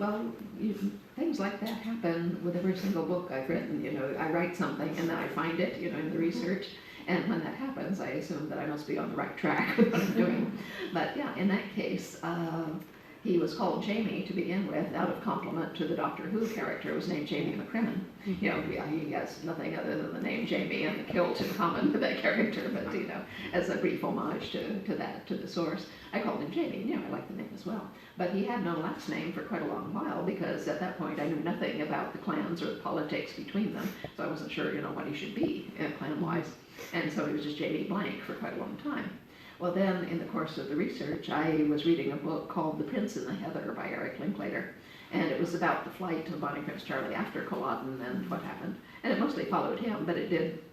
well, things like that happen with every single book I've written. I write something and then I find it, in the research. And when that happens, I assume that I must be on the right track with what I'm doing. But yeah, in that case, he was called Jamie to begin with, out of compliment to the Doctor Who character who was named Jamie McCrimmon. He has nothing other than the name Jamie and the kilt in common with that character, but as a brief homage to the source, I called him Jamie. I like the name as well. But he had no last name for quite a long while, because at that point I knew nothing about the clans or the politics between them, so I wasn't sure, what he should be clan-wise. And so he was just Jamie Blank for quite a long time. Well, then, in the course of the research, I was reading a book called The Prince and the Heather by Eric Linklater, and it was about the flight of Bonnie Prince Charlie after Culloden and what happened. And it mostly followed him, but it did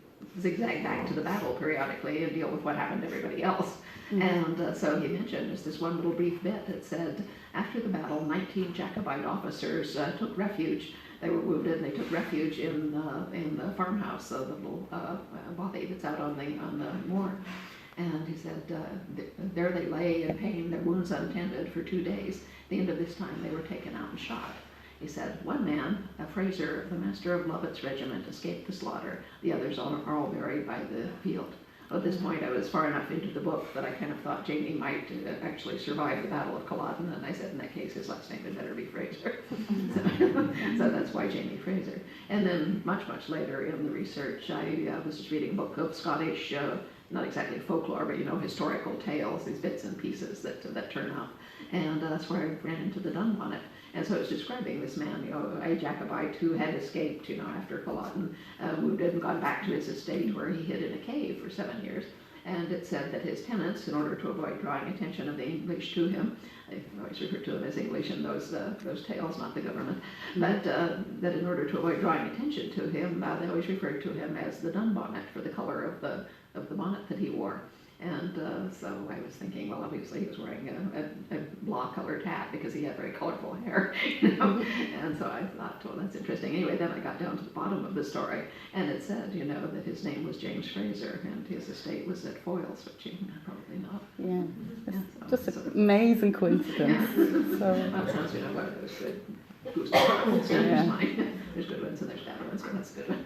zigzag back to the battle periodically and deal with what happened to everybody else. And so he mentioned just this one little brief bit. It said, after the battle, 19 Jacobite officers took refuge. They were wounded, and they took refuge in the farmhouse, the little bothy that's out on the moor. And he said, there they lay in pain, their wounds untended, for 2 days. At the end of this time, they were taken out and shot. He said, one man, Fraser, the master of Lovett's regiment, escaped the slaughter. The others are all buried by the field. At this point, I was far enough into the book that I kind of thought Jamie might actually survive the Battle of Culloden, and I said, in that case, his last name had better be Fraser. So that's why Jamie Fraser. And then much, much later in the research, I was just reading a book of Scottish, not exactly folklore, but historical tales, these bits and pieces that turn up. And that's where I ran into the Dun Bonnet. And so it was describing this man, a Jacobite who had escaped, after Culloden, wounded and gone back to his estate where he hid in a cave for 7 years. And it said that his tenants, in order to avoid drawing attention of the English to him, I always refer to them as English in those tales, not the government, but that in order to avoid drawing attention to him, they always referred to him as the Dun Bonnet for the color of the bonnet that he wore. And so I was thinking, well, obviously he was wearing a blah-colored hat because he had very colorful hair, And so I thought, well, that's interesting. Anyway, then I got down to the bottom of the story, and it said, that his name was James Fraser, and his estate was at Foyles, which you probably know. Yeah, just an amazing coincidence. That sounds, one of those good goose stories. There's good ones and there's bad ones, but that's a good one.